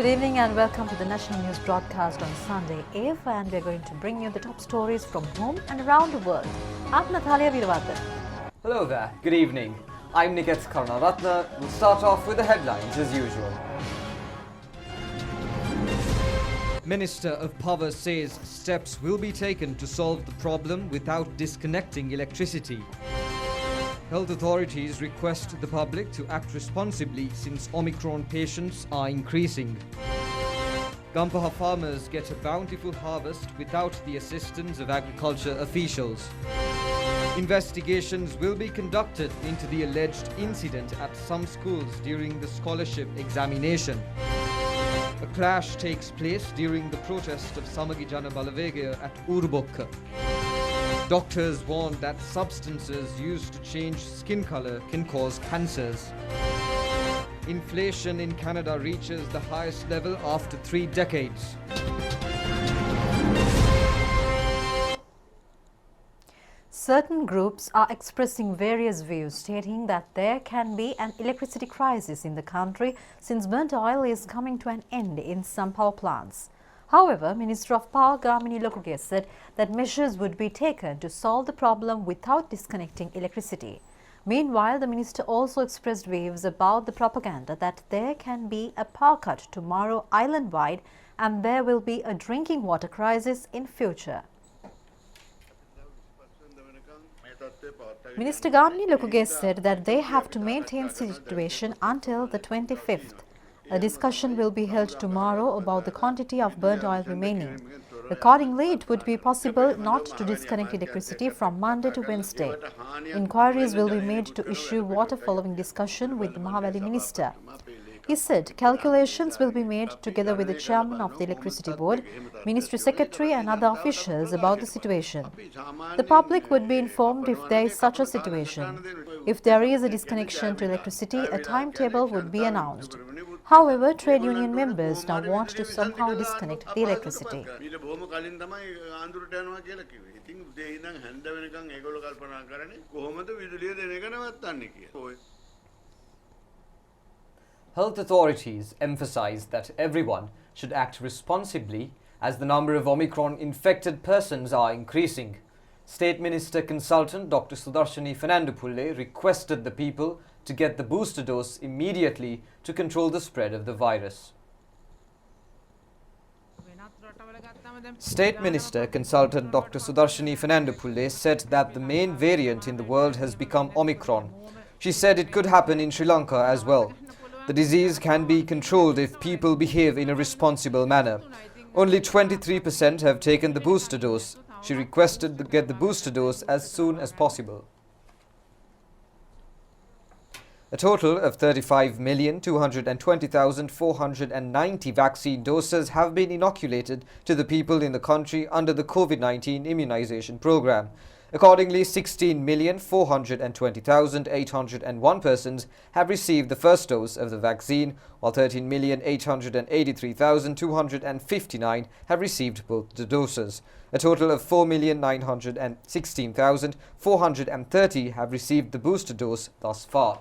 Good evening and welcome to the national news broadcast on Sunday Eve, and we're going to bring you the top stories from home and around the world. I'm Natalia Viravadan. Hello there, good evening. I'm Niket Karnaratna. We'll start off with the headlines as usual. Minister of Power says steps will be taken to solve the problem without disconnecting electricity. Health authorities request the public to act responsibly since Omicron patients are increasing. Gampaha farmers get a bountiful harvest without the assistance of agriculture officials. Investigations will be conducted into the alleged incident at some schools during the scholarship examination. A clash takes place during the protest of Samagi Jana Balavegaya at Urbokka. Doctors warn that substances used to change skin color can cause cancers. Inflation in Canada reaches the highest level after 3 decades. Certain groups are expressing various views, stating that there can be an electricity crisis in the country since burnt oil is coming to an end in some power plants. However, Minister of Power Gamini Lokuge said that measures would be taken to solve the problem without disconnecting electricity. Meanwhile, the minister also expressed views about the propaganda that there can be a power cut tomorrow island-wide and there will be a drinking water crisis in future. Minister Gamini Lokuge said that they have to maintain the situation until the 25th. A discussion will be held tomorrow about the quantity of burnt oil remaining. Accordingly, it would be possible not to disconnect electricity from Monday to Wednesday. Inquiries will be made to issue water following discussion with the Mahavali minister. He said calculations will be made together with the chairman of the electricity board, ministry secretary and other officials about the situation. The public would be informed if there is such a situation. If there is a disconnection to electricity, a timetable would be announced. However, trade union members now want to somehow disconnect the electricity. Health authorities emphasize that everyone should act responsibly as the number of Omicron infected persons are increasing. State Minister Consultant Dr. Sudarshani Fernandopulle requested the people to get the booster dose immediately to control the spread of the virus. State Minister Consultant Dr. Sudarshani Fernandopulle said that the main variant in the world has become Omicron. She said it could happen in Sri Lanka as well. The disease can be controlled if people behave in a responsible manner. Only 23% have taken the booster dose. She requested to get the booster dose as soon as possible. A total of 35,220,490 vaccine doses have been inoculated to the people in the country under the COVID-19 immunization program. Accordingly, 16,420,801 persons have received the first dose of the vaccine, while 13,883,259 have received both the doses. A total of 4,916,430 have received the booster dose thus far.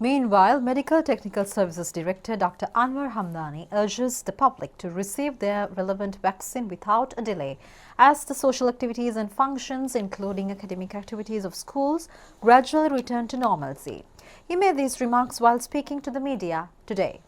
Meanwhile, Medical Technical Services Director Dr. Anwar Hamdani urges the public to receive their relevant vaccine without a delay as the social activities and functions, including academic activities of schools, gradually return to normalcy. He made these remarks while speaking to the media today.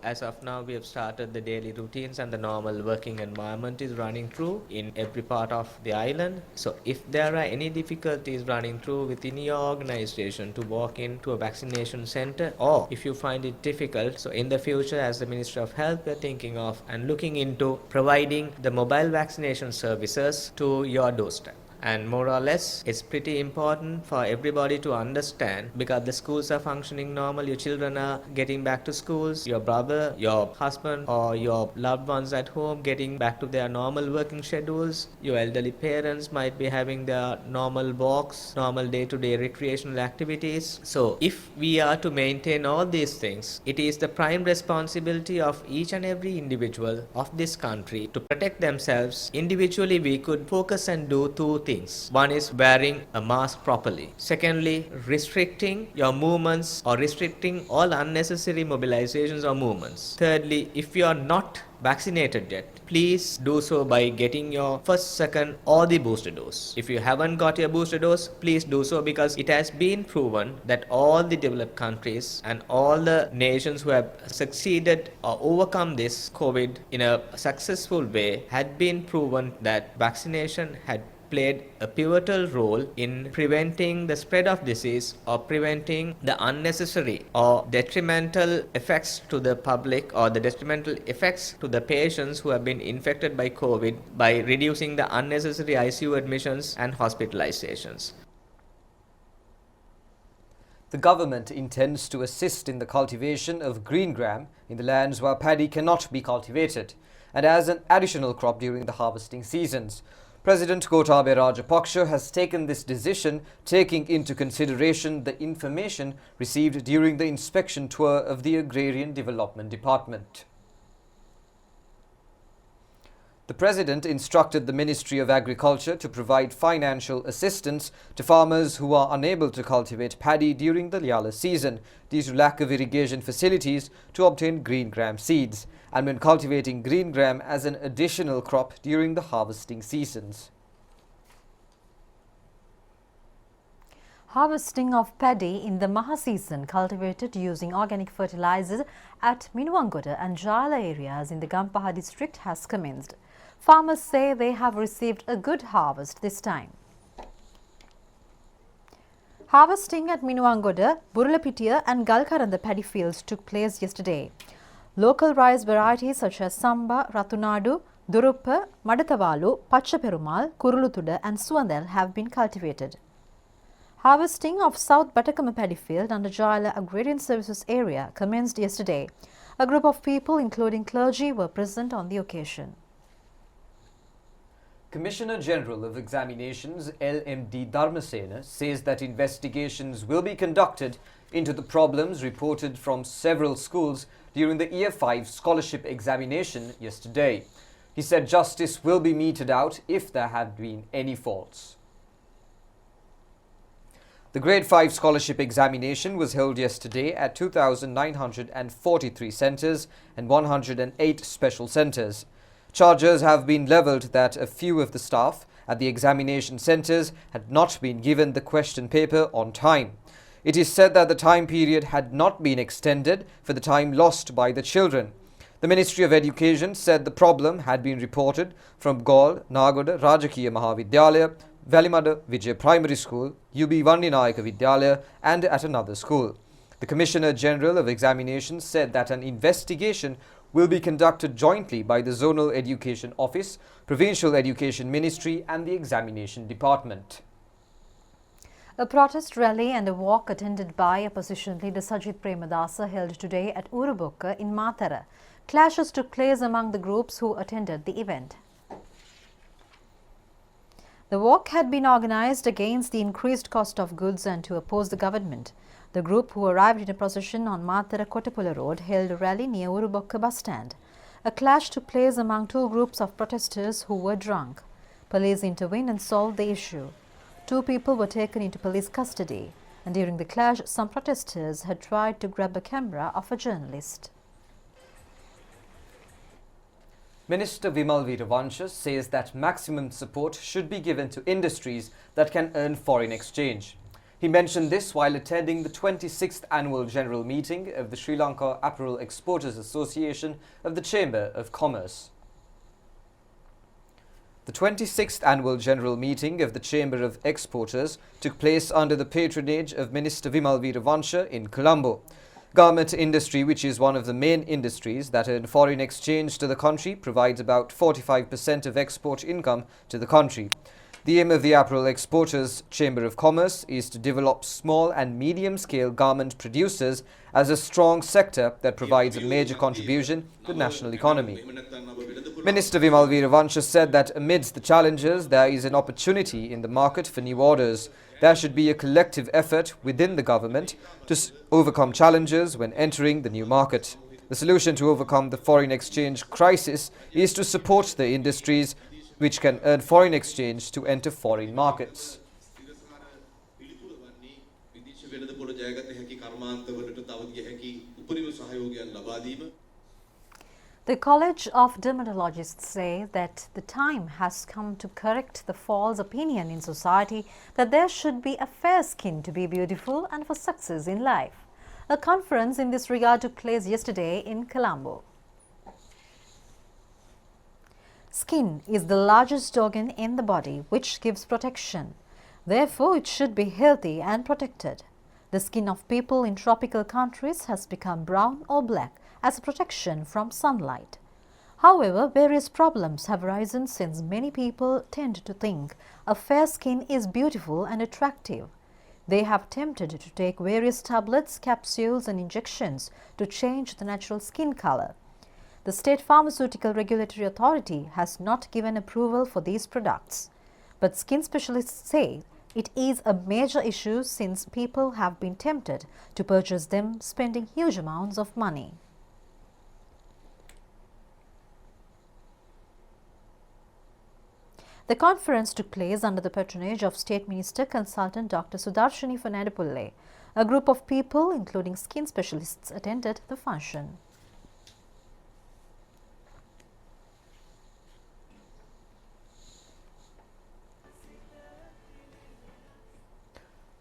As of now, we have started the daily routines and the normal working environment is running through in every part of the island. So if there are any difficulties running through within your organization to walk into a vaccination center, or if you find it difficult, so in the future as the Ministry of Health, we are thinking of and looking into providing the mobile vaccination services to your doorstep. And more or less, it's pretty important for everybody to understand, because the schools are functioning normal, your children are getting back to schools, your brother, your husband or your loved ones at home getting back to their normal working schedules, your elderly parents might be having their normal walks, normal day-to-day recreational activities. So if we are to maintain all these things, it is the prime responsibility of each and every individual of this country to protect themselves. Individually, we could focus and do two things. things. One is wearing a mask properly. Secondly, restricting your movements or restricting all unnecessary mobilizations or movements. Thirdly, if you are not vaccinated yet, please do so by getting your first, second or the booster dose. If you haven't got your booster dose, please do so, because it has been proven that all the developed countries and all the nations who have succeeded or overcome this COVID in a successful way had been proven that vaccination had played a pivotal role in preventing the spread of disease or preventing the unnecessary or detrimental effects to the public or the detrimental effects to the patients who have been infected by COVID by reducing the unnecessary ICU admissions and hospitalizations. The government intends to assist in the cultivation of green gram in the lands where paddy cannot be cultivated and as an additional crop during the harvesting seasons. President Gotabaya Rajapaksa has taken this decision, taking into consideration the information received during the inspection tour of the Agrarian Development Department. The President instructed the Ministry of Agriculture to provide financial assistance to farmers who are unable to cultivate paddy during the Lyala season due to lack of irrigation facilities to obtain green gram seeds, and when cultivating green gram as an additional crop during the harvesting seasons. Harvesting of paddy in the Maha season cultivated using organic fertilizers at Minuwangoda and Jala areas in the Gampaha district has commenced. Farmers say they have received a good harvest this time. Harvesting at Minuwangoda, Burulapitiya and Galkaranda paddy fields took place yesterday. Local rice varieties such as Samba, Ratunadu, Duruppa, Madatavalu, Pachaperumal, Kurulutuda and Suandel have been cultivated. Harvesting of South Batakama paddy field under Jala Agrarian Services area commenced yesterday. A group of people including clergy were present on the occasion. Commissioner General of Examinations LMD Dharmasena says that investigations will be conducted into the problems reported from several schools during the Year 5 scholarship examination yesterday. He said justice will be meted out if there have been any faults. The Grade 5 scholarship examination was held yesterday at 2,943 centres and 108 special centres. Charges have been levelled that a few of the staff at the examination centres had not been given the question paper on time. It is said that the time period had not been extended for the time lost by the children. The Ministry of Education said the problem had been reported from Gaul, Nagoda, Rajakiya Mahavidyalaya, Valimada Vijay Primary School, UB Vandinayaka Vidyalaya and at another school. The Commissioner General of Examinations said that an investigation will be conducted jointly by the Zonal Education Office, Provincial Education Ministry and the Examination Department. A protest rally and a walk attended by opposition leader Sajid Premadasa held today at Urubokka in Matara. Clashes took place among the groups who attended the event. The walk had been organized against the increased cost of goods and to oppose the government. The group, who arrived in a procession on Matara Kotapula Road, held a rally near Urubokka bus stand. A clash took place among two groups of protesters who were drunk. Police intervened and solved the issue. 2 people were taken into police custody, and during the clash, some protesters had tried to grab a camera of a journalist. Minister Vimal Veeravansha says that maximum support should be given to industries that can earn foreign exchange. He mentioned this while attending the 26th Annual General Meeting of the Sri Lanka Apparel Exporters Association of the Chamber of Commerce. The 26th Annual General Meeting of the Chamber of Exporters took place under the patronage of Minister Vimal Veeravansha in Colombo. Garment industry, which is one of the main industries that earn foreign exchange to the country, provides about 45% of export income to the country. The aim of the Apparel Exporters Chamber of Commerce is to develop small and medium-scale garment producers as a strong sector that provides a major contribution to the national economy. Minister Vimal Veeravansha said that amidst the challenges, there is an opportunity in the market for new orders. There should be a collective effort within the government to overcome challenges when entering the new market. The solution to overcome the foreign exchange crisis is to support the industries which can earn foreign exchange to enter foreign markets. The College of Dermatologists say that the time has come to correct the false opinion in society that there should be a fair skin to be beautiful and for success in life. A conference in this regard took place yesterday in Colombo. Skin is the largest organ in the body which gives protection. Therefore, it should be healthy and protected. The skin of people in tropical countries has become brown or black as a protection from sunlight. However, various problems have arisen since many people tend to think a fair skin is beautiful and attractive. They have attempted to take various tablets, capsules and injections to change the natural skin color. The State Pharmaceutical Regulatory Authority has not given approval for these products. But skin specialists say it is a major issue since people have been tempted to purchase them, spending huge amounts of money. The conference took place under the patronage of State Minister Consultant Dr. Sudarshini Fernandopulle. A group of people, including skin specialists, attended the function.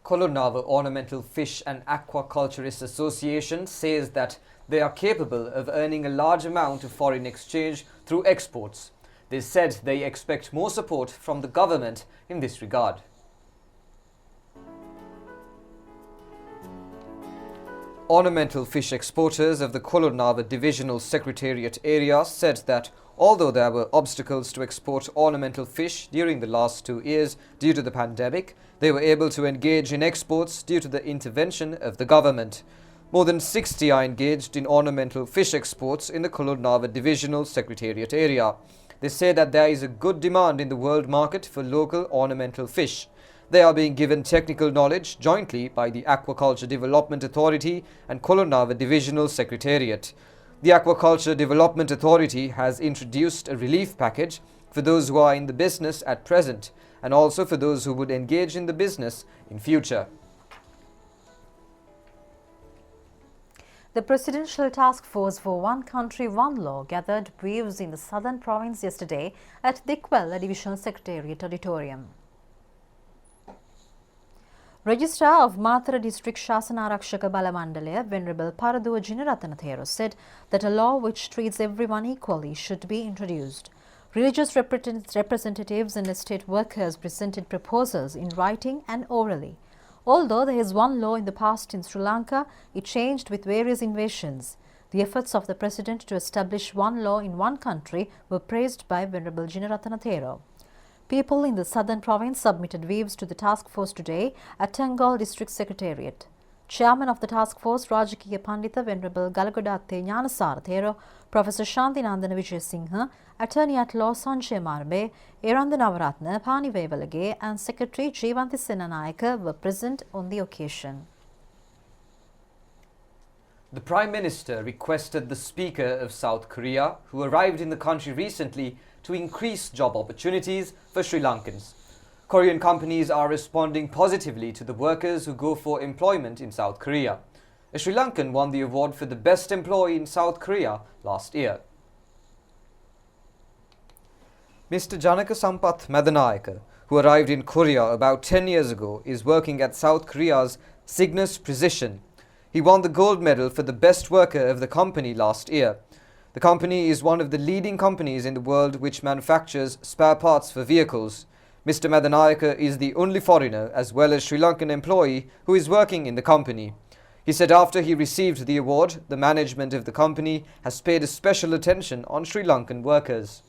Kolonava Ornamental Fish and Aquaculturist Association says that they are capable of earning a large amount of foreign exchange through exports. They said they expect more support from the government in this regard. Ornamental fish exporters of the Kolonava Divisional Secretariat area said that although there were obstacles to export ornamental fish during the last 2 years due to the pandemic, they were able to engage in exports due to the intervention of the government. More than 60 are engaged in ornamental fish exports in the Kolonava Divisional Secretariat area. They say that there is a good demand in the world market for local ornamental fish. They are being given technical knowledge jointly by the Aquaculture Development Authority and Kolonava Divisional Secretariat. The Aquaculture Development Authority has introduced a relief package for those who are in the business at present and also for those who would engage in the business in future. The Presidential Task Force for One Country, One Law gathered views in the southern province yesterday at Dikwella Divisional Secretariat Auditorium. Registrar of Mathura District Shasanaarakshaka Balamandalaya, Venerable Paraduwa Jinarathana Thero, said that a law which treats everyone equally should be introduced. Religious representatives and estate workers presented proposals in writing and orally. Although there is one law in the past in Sri Lanka, it changed with various invasions. The efforts of the President to establish one law in one country were praised by Venerable Jinarathana Thero. People in the southern province submitted views to the task force today at Tangol District Secretariat. Chairman of the task force, Rajakiya Pandita Venerable Galagodatte Jnanasara Thero, Professor Shanti Nandana Vijayasinghe, Attorney at Law Sanjay Marbe, Eranda Navaratna, Pani Vevalage and Secretary Jeevanthi Senanayaka were present on the occasion. The Prime Minister requested the Speaker of South Korea, who arrived in the country recently, to increase job opportunities for Sri Lankans. Korean companies are responding positively to the workers who go for employment in South Korea. A Sri Lankan won the award for the best employee in South Korea last year. Mr. Janaka Sampath Madanayaka, who arrived in Korea about 10 years ago, is working at South Korea's Cygnus Precision. He won the gold medal for the best worker of the company last year. The company is one of the leading companies in the world which manufactures spare parts for vehicles. Mr. Madanayaka is the only foreigner as well as Sri Lankan employee who is working in the company. He said after he received the award, the management of the company has paid a special attention on Sri Lankan workers.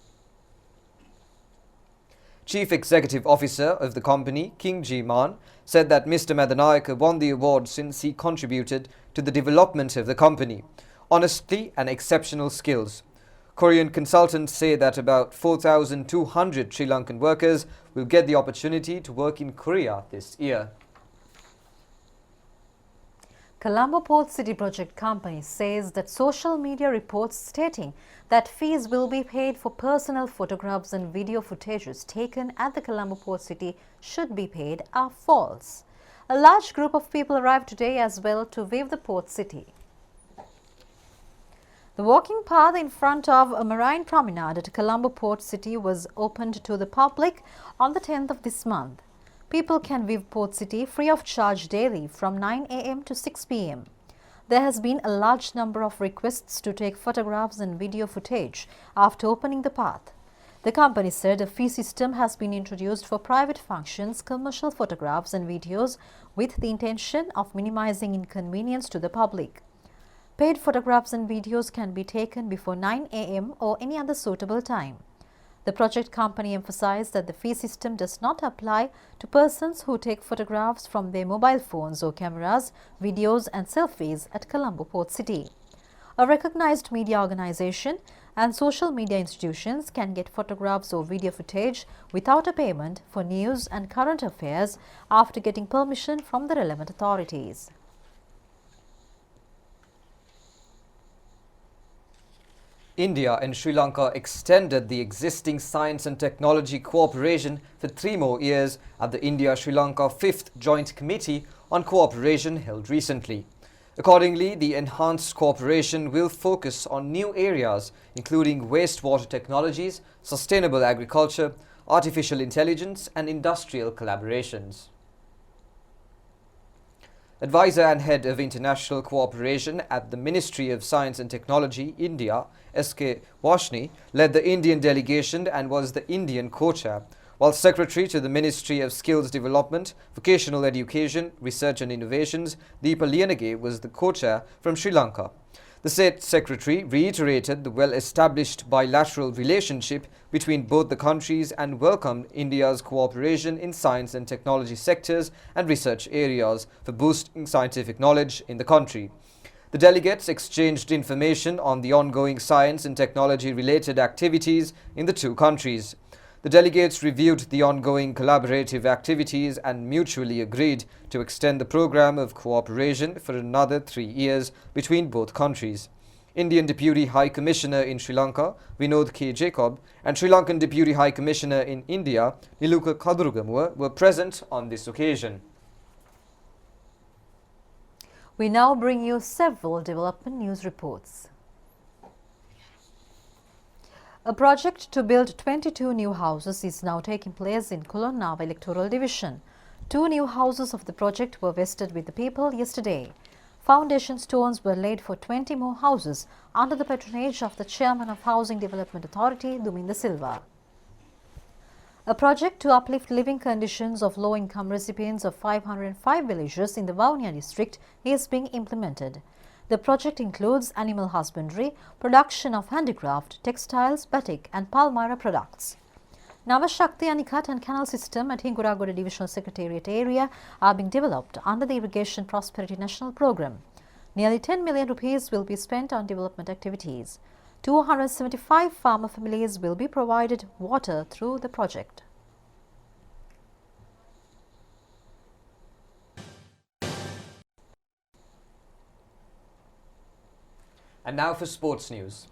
Chief Executive Officer of the company, King Ji Man, said that Mr. Madanayaka won the award since he contributed to the development of the company. Honesty and exceptional skills. Korean consultants say that about 4,200 Sri Lankan workers will get the opportunity to work in Korea this year. Colombo Port City Project Company says that social media reports stating that fees will be paid for personal photographs and video footages taken at the Colombo Port City should be paid are false. A large group of people arrived today as well to view the port city. The walking path in front of a marine promenade at Colombo Port City was opened to the public on the 10th of this month. People can view Port City free of charge daily from 9 a.m. to 6 p.m. There has been a large number of requests to take photographs and video footage after opening the path. The company said a fee system has been introduced for private functions, commercial photographs and videos with the intention of minimizing inconvenience to the public. Paid photographs and videos can be taken before 9 a.m. or any other suitable time. The project company emphasized that the fee system does not apply to persons who take photographs from their mobile phones or cameras, videos and selfies at Colombo Port City. A recognized media organization and social media institutions can get photographs or video footage without a payment for news and current affairs after getting permission from the relevant authorities. India and Sri Lanka extended the existing science and technology cooperation for 3 more years at the India-Sri Lanka 5th Joint Committee on Cooperation held recently. Accordingly, the enhanced cooperation will focus on new areas including wastewater technologies, sustainable agriculture, artificial intelligence and industrial collaborations. Advisor and Head of International Cooperation at the Ministry of Science and Technology, India, S.K. Vashni, led the Indian delegation and was the Indian co-chair, while Secretary to the Ministry of Skills Development, Vocational Education, Research and Innovations, Deepa Liyanage, was the co-chair from Sri Lanka. The State Secretary reiterated the well-established bilateral relationship between both the countries and welcomed India's cooperation in science and technology sectors and research areas for boosting scientific knowledge in the country. The delegates exchanged information on the ongoing science and technology-related activities in the two countries. The delegates reviewed the ongoing collaborative activities and mutually agreed to extend the program of cooperation for another 3 years between both countries. Indian Deputy High Commissioner in Sri Lanka, Vinod K. Jacob, and Sri Lankan Deputy High Commissioner in India, Niluka Kadurugamuwa, were present on this occasion. We now bring you several development news reports. A project to build 22 new houses is now taking place in Kulonnava electoral division. 2 new houses of the project were vested with the people yesterday. Foundation stones were laid for 20 more houses under the patronage of the Chairman of Housing Development Authority, Duminda Silva. A project to uplift living conditions of low-income recipients of 505 villages in the Vavuniya district is being implemented. The project includes animal husbandry, production of handicraft, textiles, batik and Palmyra products. Navashakti Anikat and canal system at Hinguragoda Divisional Secretariat area are being developed under the Irrigation Prosperity National Program. Nearly 10 million rupees will be spent on development activities. 275 farmer families will be provided water through the project. And now for sports news.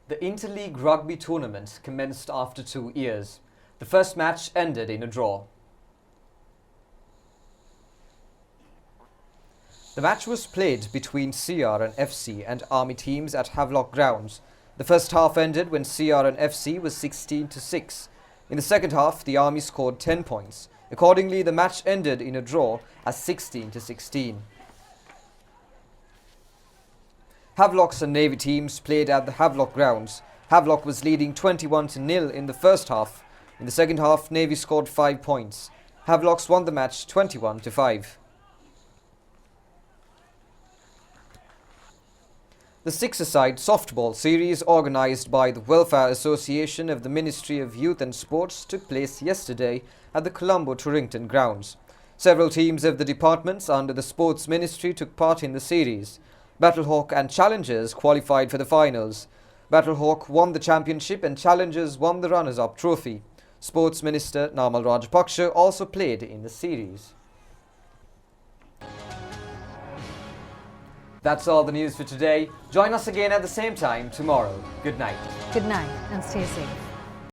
The Interleague Rugby tournament commenced after 2 years. The first match ended in a draw. The match was played between CR and FC and Army teams at Havelock Grounds. The first half ended when CR and FC was 16-6. In the second half, the Army scored 10 points. Accordingly, the match ended in a draw as 16-16. Havelock's and Navy teams played at the Havelock Grounds. Havelock was leading 21-0 in the first half. In the second half, Navy scored 5 points. Havelocks won the match 21-5. The six-a-side softball series organised by the Welfare Association of the Ministry of Youth and Sports took place yesterday at the Colombo Torrington grounds. Several teams of the departments under the Sports Ministry took part in the series. Battlehawk and Challengers qualified for the finals. Battlehawk won the championship and Challengers won the runners-up trophy. Sports Minister Namal Rajapaksa also played in the series. That's all the news for today. Join us again at the same time tomorrow. Good night. Good night and stay safe.